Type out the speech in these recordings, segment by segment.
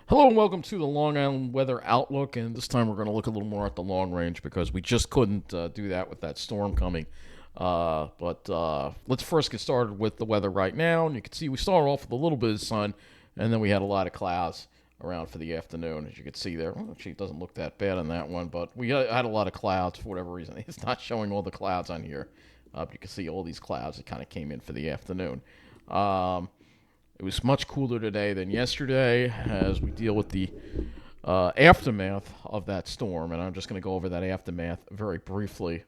Hello and welcome to the Long Island Weather Outlook, and this time we're going to look a little more at the long range because we just couldn't do that with that storm coming. But let's first get started with the weather right now, and you can see we started off with a little bit of sun, and then we had a lot of clouds around for the afternoon, as you can see there. Well, actually, it doesn't look that bad on that one, but we had a lot of clouds for whatever reason. It's not showing all the clouds on here. But you can see all these clouds that kind of came in for the afternoon. It was much cooler today than yesterday as we deal with the aftermath of that storm. And I'm just going to go over that aftermath very briefly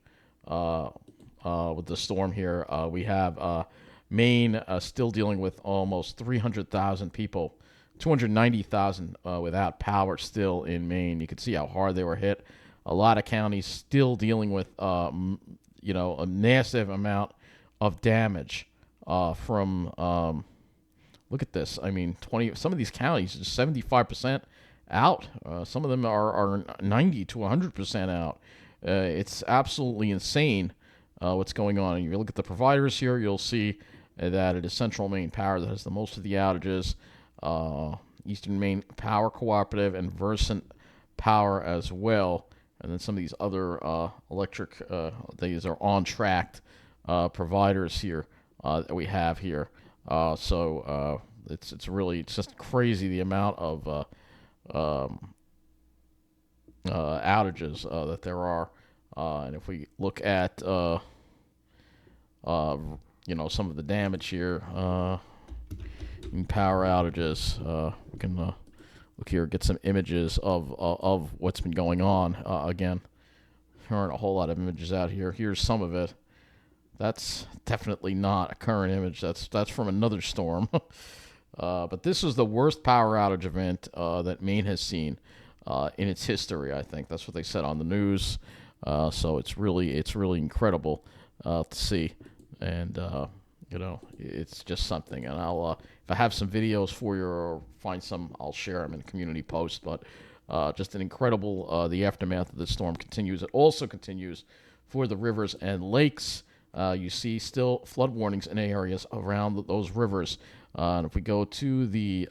with the storm here. We have Maine still dealing with almost 300,000 people, 290,000 without power still in Maine. You can see how hard they were hit. A lot of counties still dealing with, a massive amount of damage from look at this. I mean, some of these counties are 75% out. Some of them are 90 to 100% out. It's absolutely insane what's going on. And you look at the providers here, you'll see that it is Central Maine Power that has the most of the outages. Eastern Maine Power Cooperative and Versant Power as well. And then some of these other electric, these are on-track providers here that we have here. It's just crazy the amount of outages that there are, and if we look at some of the damage here in power outages, we can look here, get some images of what's been going on. Again, there aren't a whole lot of images out here. Here's some of it. That's definitely not a current image. That's from another storm. But this is the worst power outage event that Maine has seen in its history. I think that's what they said on the news. So it's really incredible to see, and it's just something. And I'll if I have some videos for you or find some, I'll share them in a community post. But just an incredible. The aftermath of this storm continues. It also continues for the rivers and lakes. You see still flood warnings in areas around those rivers. And if we go to the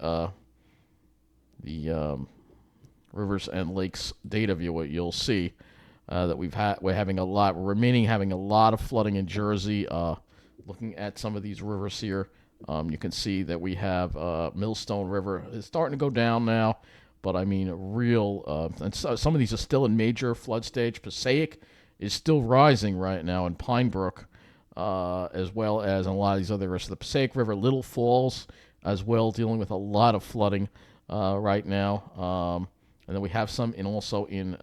rivers and lakes data view, you'll see that we're having a lot of flooding in Jersey. Looking at some of these rivers here, you can see that we have Millstone River is starting to go down now, but I mean and some of these are still in major flood stage. Passaic is still rising right now in Pine Brook. As well as in a lot of these other rivers. The Passaic River, Little Falls, as well, dealing with a lot of flooding right now. And then we have some also in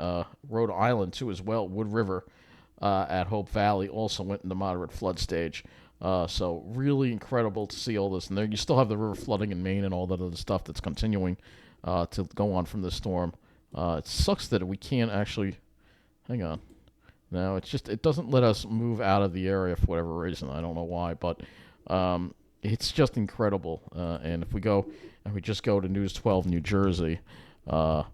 Rhode Island, too, as well. Wood River at Hope Valley also went into moderate flood stage. So really incredible to see all this. And there you still have the river flooding in Maine and all that other stuff that's continuing to go on from this storm. It sucks that we can't actually... Hang on. No, it doesn't let us move out of the area for whatever reason. I don't know why, but it's just incredible. And if we just go to News 12 New Jersey, not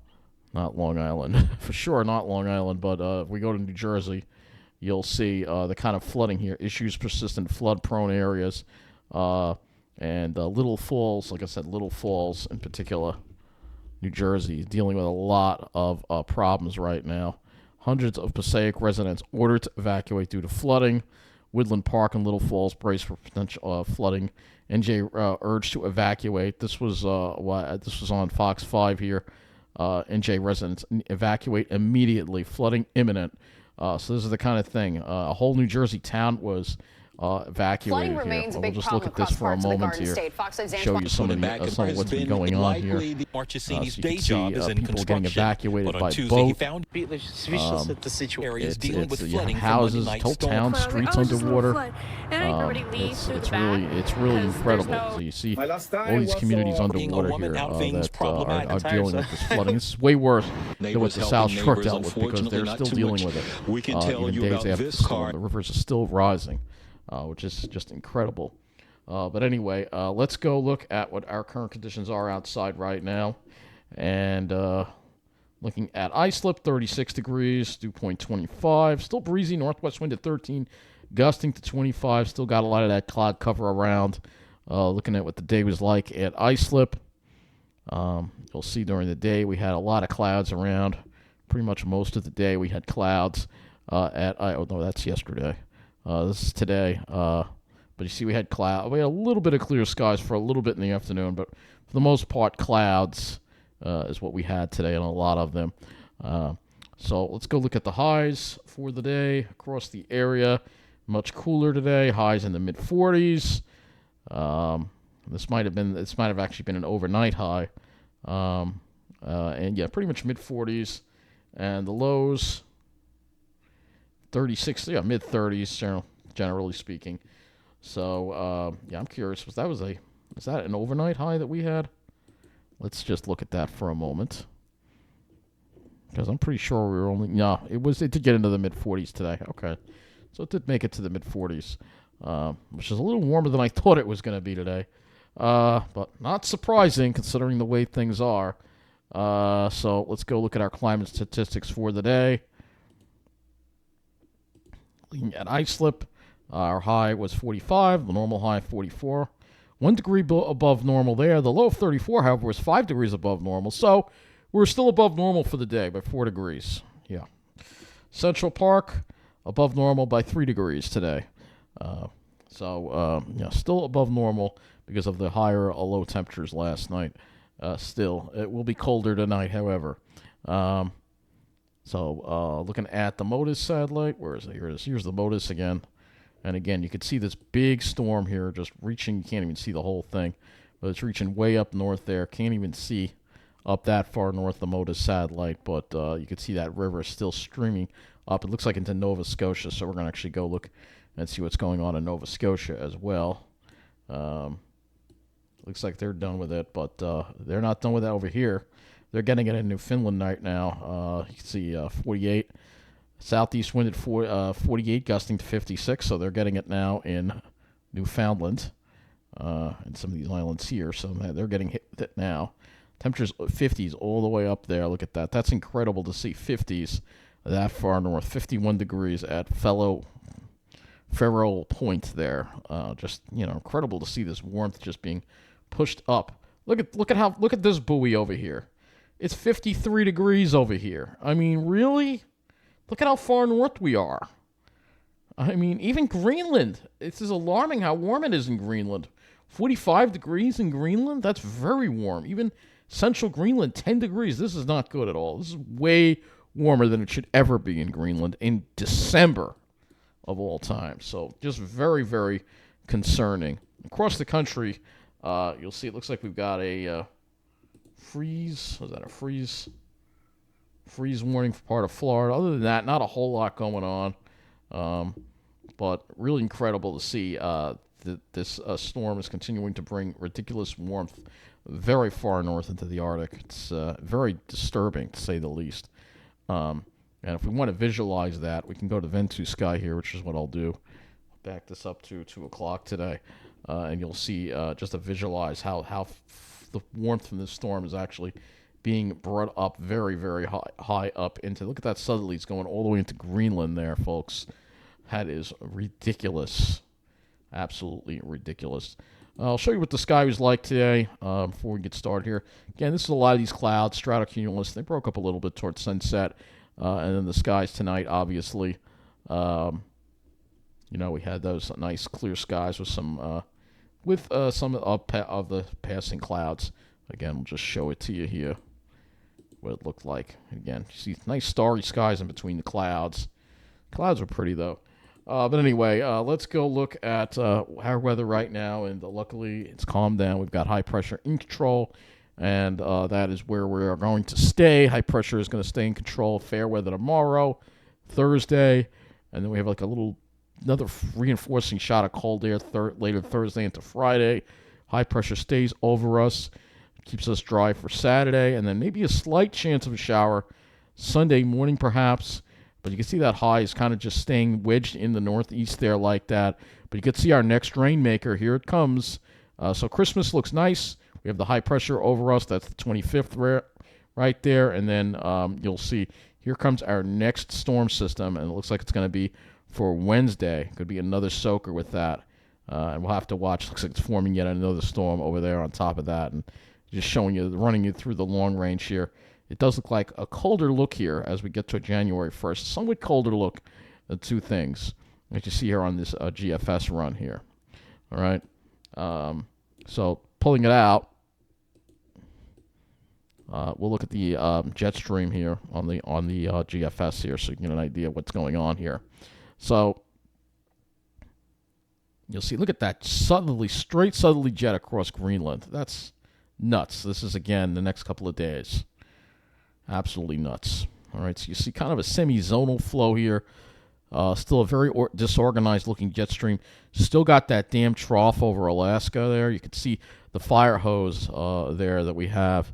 Long Island, for sure not Long Island, but if we go to New Jersey, you'll see the kind of flooding here. Issues persist in flood-prone areas. And Little Falls, like I said, Little Falls in particular, New Jersey, is dealing with a lot of problems right now. Hundreds of Passaic residents ordered to evacuate due to flooding. Woodland Park and Little Falls braced for potential flooding. NJ urged to evacuate. This was on Fox 5 here. NJ residents evacuate immediately. Flooding imminent. So this is the kind of thing. A whole New Jersey town was evacuated here. We'll just look at this for a moment here. Show you some of what's been going on here. So you can see people getting evacuated by boat. You have houses, whole town streets underwater. It's really incredible. So you see all these communities underwater here that are dealing with this flooding. This is way worse than what the South Shore dealt with because they're still dealing with it. Even days after the storm, the rivers are still rising. Which is just incredible. But anyway, let's go look at what our current conditions are outside right now. And looking at Islip, 36 degrees, dew point 25. Still breezy, northwest wind at 13, gusting to 25. Still got a lot of that cloud cover around. Looking at what the day was like at Islip. You'll see during the day we had a lot of clouds around. Pretty much most of the day we had clouds. Oh no, that's yesterday. This is today. But you see, we had cloud. We had a little bit of clear skies for a little bit in the afternoon, but for the most part, clouds is what we had today, and a lot of them. So let's go look at the highs for the day across the area. Much cooler today. Highs in the mid 40s. This might have actually been an overnight high. And yeah, pretty much mid 40s, and the lows 36. Yeah, mid 30s, generally speaking. So yeah, I'm curious. Was that an overnight high that we had? Let's just look at that for a moment, because I'm pretty sure we were only it did get into the mid 40s today. Okay, so it did make it to the mid 40s, which is a little warmer than I thought it was going to be today, but not surprising considering the way things are. So let's go look at our climate statistics for the day. Looking at islip, our high was 45, the normal high 44. 1 degree above normal there. The low of 34, however, was 5 degrees above normal. So we're still above normal for the day by 4 degrees. Yeah. Central Park, above normal by 3 degrees today. Yeah, still above normal because of the higher low temperatures last night. Still, it will be colder tonight, however. Looking at the MODIS satellite, where is it? Here it is. Here's the MODIS again. And again, you can see this big storm here just reaching. You can't even see the whole thing, but it's reaching way up north there. Can't even see up that far north the MODIS satellite, but you can see that river still streaming up. It looks like into Nova Scotia, so we're going to actually go look and see what's going on in Nova Scotia as well. Looks like they're done with it, but they're not done with it over here. They're getting it in Newfoundland right now. You can see 48. Southeast wind at 48, gusting to 56, so they're getting it now in Newfoundland and some of these islands here, so they're getting hit with it now. Temperatures 50s all the way up there. Look at that. That's incredible to see 50s that far north. 51 degrees at Farrell Point there. Just, incredible to see this warmth just being pushed up. Look at this buoy over here. It's 53 degrees over here. I mean, really? Look at how far north we are. I mean, even Greenland. It's just alarming how warm it is in Greenland. 45 degrees in Greenland? That's very warm. Even central Greenland, 10 degrees. This is not good at all. This is way warmer than it should ever be in Greenland in December of all time. So just very, very concerning. Across the country, you'll see it looks like we've got a freeze. Was that a freeze? Freeze warning for part of Florida. Other than that, not a whole lot going on. But really incredible to see that this storm is continuing to bring ridiculous warmth very far north into the Arctic. It's very disturbing, to say the least. And if we want to visualize that, we can go to Ventus Sky here, which is what I'll do. Back this up to 2 o'clock today. And you'll see just to visualize how the warmth from this storm is actually being brought up very, very high up into. Look at that southerly. It's going all the way into Greenland there, folks. That is ridiculous. Absolutely ridiculous. I'll show you what the sky was like today before we get started here. Again, this is a lot of these clouds, stratocumulus. They broke up a little bit towards sunset. And then the skies tonight, obviously. We had those nice clear skies with some of the passing clouds. Again, we'll just show it to you here, what it looked like. Again, you see nice starry skies in between the clouds. Clouds are pretty, though. But anyway, let's go look at our weather right now. And luckily, it's calmed down. We've got high pressure in control, and that is where we are going to stay. High pressure is going to stay in control. Fair weather tomorrow, Thursday, and then we have another reinforcing shot of cold air later Thursday into Friday. High pressure stays over us. Keeps us dry for Saturday, and then maybe a slight chance of a shower Sunday morning perhaps. But you can see that high is kind of just staying wedged in the northeast there like that. But you can see our next rainmaker. Here it comes. So Christmas looks nice. We have the high pressure over us. That's the 25th right there. And then you'll see here comes our next storm system, and it looks like it's going to be for Wednesday. Could be another soaker with that. And we'll have to watch. Looks like it's forming yet another storm over there on top of that. And just showing you, running you through the long range here. It does look like a colder look here as we get to January 1st. Somewhat colder look, the two things that you see here on this GFS run here. All right. So pulling it out, we'll look at the jet stream here on the GFS here, so you can get an idea of what's going on here. So you'll see, look at that straight southerly jet across Greenland. That's nuts. This is, again, the next couple of days. Absolutely nuts. All right, so you see kind of a semi-zonal flow here. Still a very disorganized looking jet stream. Still got that damn trough over Alaska there. You can see the fire hose there that we have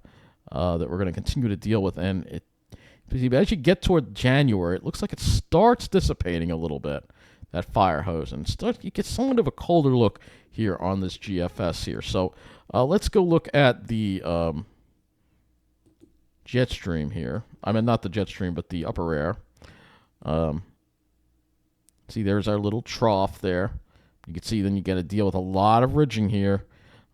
that we're going to continue to deal with. And as you get toward January, it looks like it starts dissipating a little bit, that fire hose. And you get somewhat of a colder look here on this GFS here. So let's go look at the jet stream here. I mean, not the jet stream, but the upper air. See, there's our little trough there. You can see then you get to deal with a lot of ridging here.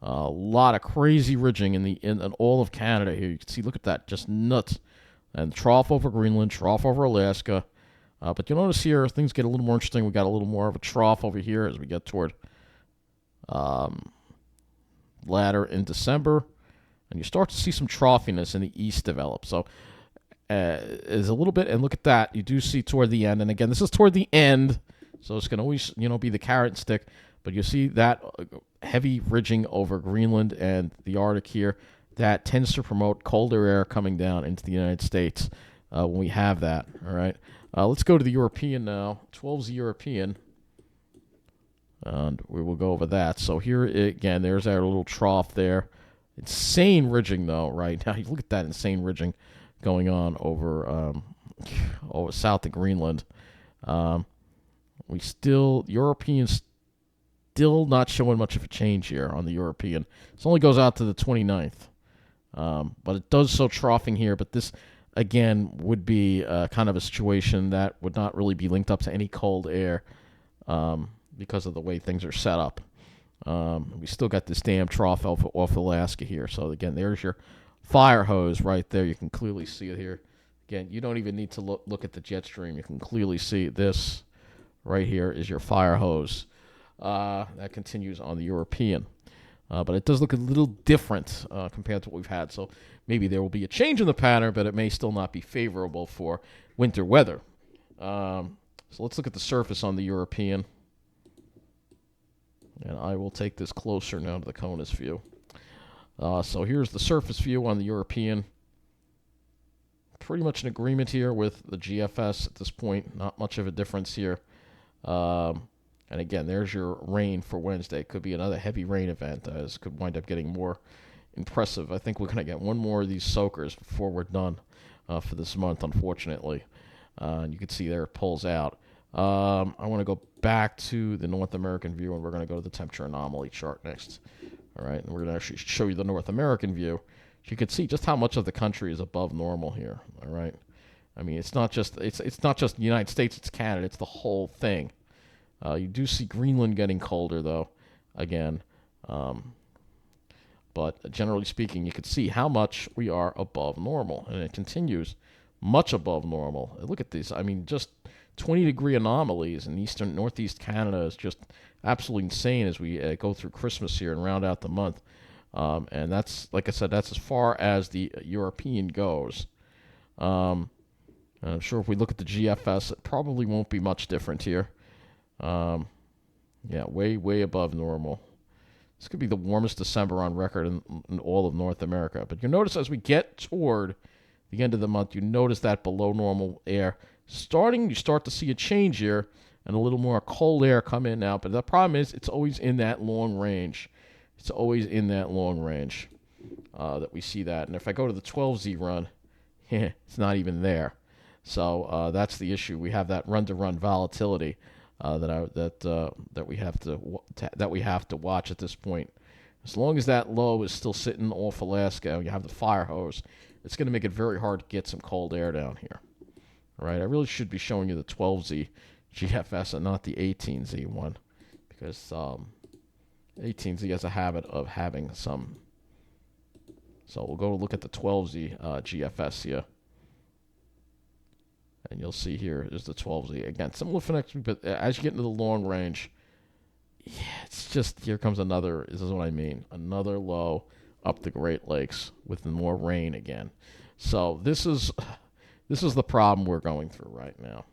A lot of crazy ridging in all of Canada here. You can see, look at that, just nuts. And trough over Greenland, trough over Alaska. But you'll notice here things get a little more interesting. We got a little more of a trough over here as we get toward latter in December. And you start to see some troughiness in the east develop. So is a little bit, and look at that. You do see toward the end, and again, this is toward the end, so it's going to always, be the carrot and stick. But you see that heavy ridging over Greenland and the Arctic here. That tends to promote colder air coming down into the United States when we have that. All right, let's go to the European now. 12's European, and we will go over that. So here again, there's our little trough there. Insane ridging though, right now. You look at that insane ridging going on over south of Greenland. Europeans still not showing much of a change here on the European. This only goes out to the 29th. But it does so troughing here. But this, again, would be kind of a situation that would not really be linked up to any cold air because of the way things are set up. We still got this damn trough off Alaska here. So, again, there's your fire hose right there. You can clearly see it here. Again, you don't even need to look at the jet stream. You can clearly see this right here is your fire hose. That continues on the European. But it does look a little different compared to what we've had. So maybe there will be a change in the pattern, but it may still not be favorable for winter weather. So let's look at the surface on the European. And I will take this closer now to the CONUS view. So here's the surface view on the European. Pretty much in agreement here with the GFS at this point. Not much of a difference here. And again, there's your rain for Wednesday. Could be another heavy rain event, as could wind up getting more impressive. I think we're going to get one more of these soakers before we're done for this month, unfortunately. And you can see there it pulls out. I want to go back to the North American view, and we're going to go to the temperature anomaly chart next. All right, and we're going to actually show you the North American view. You can see just how much of the country is above normal here. All right, I mean it's not just the United States, it's Canada, it's the whole thing. You do see Greenland getting colder though, again, but generally speaking, you can see how much we are above normal, and it continues much above normal. Look at these. I mean, just 20-degree anomalies in northeast Canada is just absolutely insane as we go through Christmas here and round out the month. And that's, like I said, that's as far as the European goes. I'm sure if we look at the GFS, it probably won't be much different here. Yeah, way above normal. This could be the warmest December on record in all of North America. But you notice as we get toward the end of the month, you notice that below normal air you start to see a change here and a little more cold air come in now. But the problem is it's always in that long range. It's always in that long range that we see that. And if I go to the 12Z run, it's not even there. So that's the issue. We have that run-to-run volatility that we have to watch at this point. As long as that low is still sitting off Alaska, and you have the fire hose, it's going to make it very hard to get some cold air down here. All right, I really should be showing you the 12Z GFS and not the 18Z one, because 18Z has a habit of having some So we'll go look at the 12Z GFS here. And you'll see here is the 12Z. Again, similar for next week, but as you get into the long range, yeah, it's just, here comes another, this is what I mean, another low up the Great Lakes with more rain again. So this is the problem we're going through right now.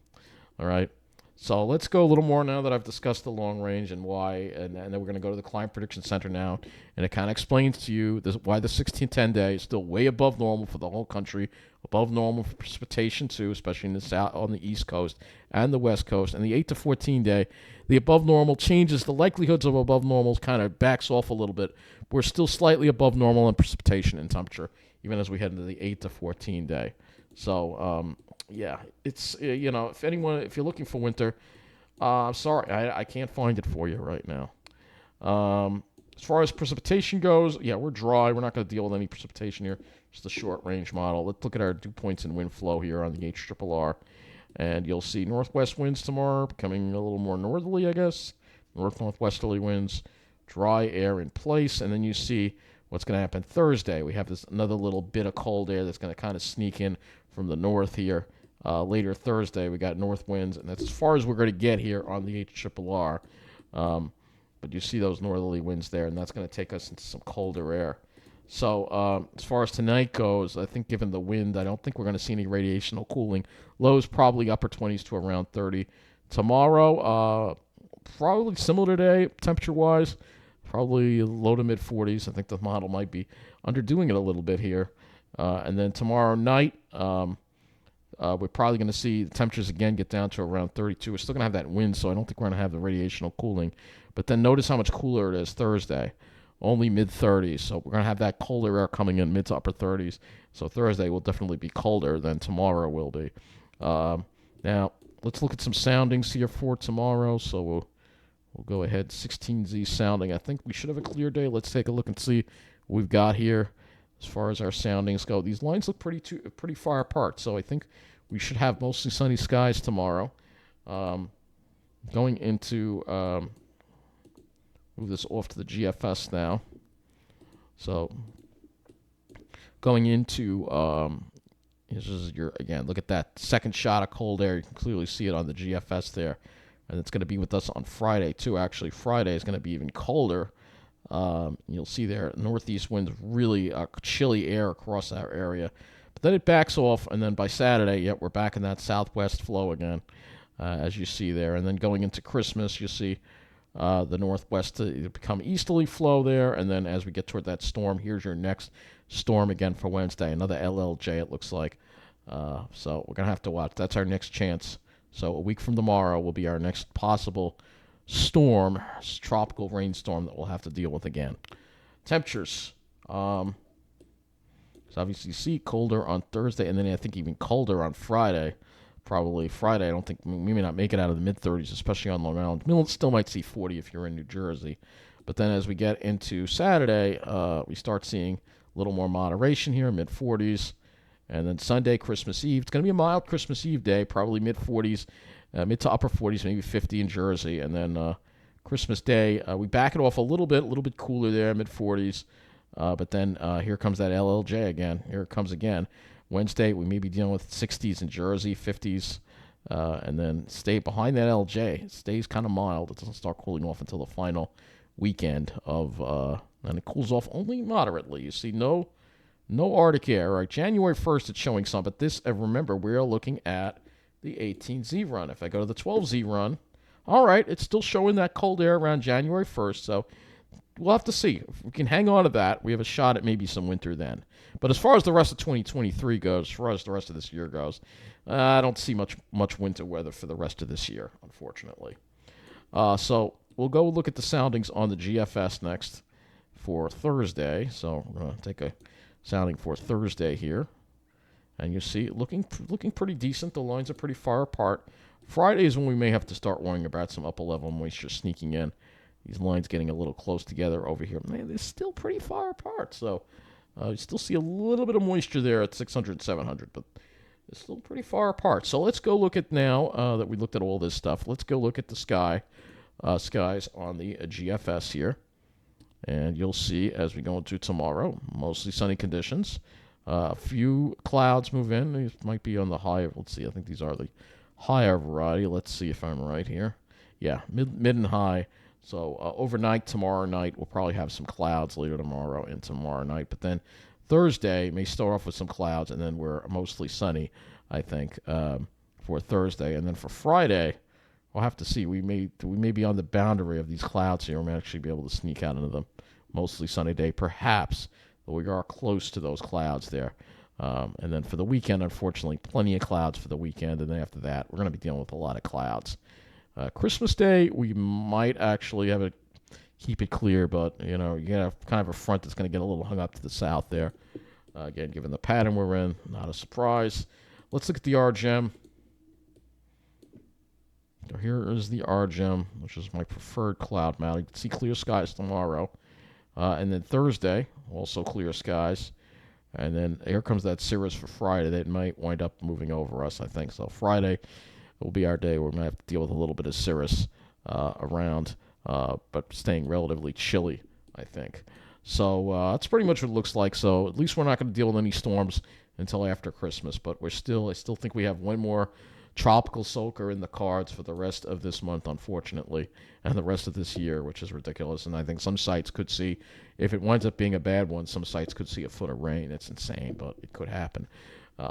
All right. So let's go a little more now that I've discussed the long range and why, and then we're going to go to the Climate Prediction Center now, and it kind of explains to you why the 1610 day is still way above normal for the whole country, above normal for precipitation too, especially in the south, on the East Coast and the West Coast, and the 8 to 14 day, the above normal changes, the likelihoods of above normals kind of backs off a little bit. We're still slightly above normal in precipitation and temperature, even as we head into the 8 to 14 day. So, yeah, it's, if you're looking for winter, I'm sorry, I can't find it for you right now. As far as precipitation goes, yeah, we're dry. We're not going to deal with any precipitation here. Just a short range model. Let's look at our dew points and wind flow here on the HRRR. And you'll see northwest winds tomorrow becoming a little more northerly, I guess. Northwesterly winds, dry air in place. And then you see what's going to happen Thursday. We have another little bit of cold air that's going to kind of sneak in from the north here. Later Thursday, we got north winds, and that's as far as we're going to get here on the HRRR. But you see those northerly winds there, and that's going to take us into some colder air. So as far as tonight goes, I think given the wind, I don't think we're going to see any radiational cooling. Lows probably upper 20s to around 30. Tomorrow, probably similar today, temperature-wise, probably low to mid-40s. I think the model might be underdoing it a little bit here. And then tomorrow night, we're probably going to see the temperatures again get down to around 32. We're still going to have that wind, so I don't think we're going to have the radiational cooling. But then notice how much cooler it is Thursday. Only mid-30s. So we're going to have that colder air coming in mid to upper 30s. So Thursday will definitely be colder than tomorrow will be. Now, let's look at some soundings here for tomorrow. So we'll go ahead. 16Z sounding. I think we should have a clear day. Let's take a look and see what we've got here as far as our soundings go. These lines look pretty far apart. So I think we should have mostly sunny skies tomorrow. Going into, move this off to the GFS now. So going into, this is again, look at that second shot of cold air. You can clearly see it on the GFS there. And it's going to be with us on Friday too. Actually, Friday is going to be even colder. You'll see there, northeast winds, really chilly air across our area. But then it backs off, and then by Saturday, we're back in that southwest flow again, as you see there. And then going into Christmas, you see the northwest become easterly flow there. And then as we get toward that storm, here's your next storm again for Wednesday, another LLJ it looks like. So we're going to have to watch. That's our next chance. So a week from tomorrow will be our next possible storm, tropical rainstorm that we'll have to deal with again. Temperatures. So obviously you see colder on Thursday, and then I think even colder on Friday. Probably Friday, I don't think, we may not make it out of the mid-30s, especially on Long Island. We still might see 40 if you're in New Jersey. But then as we get into Saturday, we start seeing a little more moderation here, mid-40s. And then Sunday, Christmas Eve, it's going to be a mild Christmas Eve day, probably mid-40s, mid to upper 40s, maybe 50 in Jersey. And then Christmas Day, we back it off a little bit cooler there, mid-40s. But then here comes that LLJ again. Here it comes again. Wednesday, we may be dealing with 60s in Jersey, 50s. And then stay behind that LJ. It stays kind of mild. It doesn't start cooling off until the final weekend of, and it cools off only moderately. You see, no Arctic air. Right, January 1st, it's showing some. But this, remember, we're looking at the 18Z run. If I go to the 12Z run, all right, it's still showing that cold air around January 1st. So we'll have to see. If we can hang on to that, we have a shot at maybe some winter then. But as far as the rest of 2023 goes, as far as the rest of this year goes, I don't see much winter weather for the rest of this year, unfortunately. So we'll go look at the soundings on the GFS next for Thursday. So we're going to take a sounding for Thursday here. And you see it looking pretty decent. The lines are pretty far apart. Friday is when we may have to start worrying about some upper level moisture sneaking in. These lines getting a little close together over here. Man, they're still pretty far apart. So you still see a little bit of moisture there at 600, 700, but it's still pretty far apart. So let's go look at now that we looked at all this stuff. Let's go look at the skies on the GFS here. And you'll see as we go into tomorrow, mostly sunny conditions. A few clouds move in. These might be on the higher. Let's see. I think these are the higher variety. Let's see if I'm right here. Yeah, mid and high. So overnight tomorrow night, we'll probably have some clouds later tomorrow and tomorrow night. But then Thursday may start off with some clouds, and then we're mostly sunny, I think, for Thursday. And then for Friday, we'll have to see. We may be on the boundary of these clouds here. We may actually be able to sneak out into them. Mostly sunny day, perhaps, but we are close to those clouds there. And then for the weekend, unfortunately, plenty of clouds for the weekend. And then after that, we're going to be dealing with a lot of clouds. Christmas Day, we might actually have it keep it clear, but you have kind of a front that's going to get a little hung up to the south there. Again, given the pattern we're in, not a surprise. Let's look at the RGM. So here is the RGM, which is my preferred cloud mount. You can see clear skies tomorrow. And then Thursday, also clear skies. And then here comes that cirrus for Friday. That might wind up moving over us, I think. So Friday will be our day where we're going to have to deal with a little bit of cirrus around, but staying relatively chilly, I think. So that's pretty much what it looks like. So at least we're not going to deal with any storms until after Christmas. But I still think we have one more tropical soaker in the cards for the rest of this month, unfortunately, and the rest of this year, which is ridiculous. And I think some sites could see, if it winds up being a bad one, some sites could see a foot of rain. It's insane, but it could happen.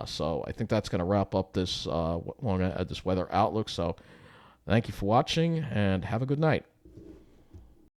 So I think that's going to wrap up this weather outlook. So thank you for watching, and have a good night.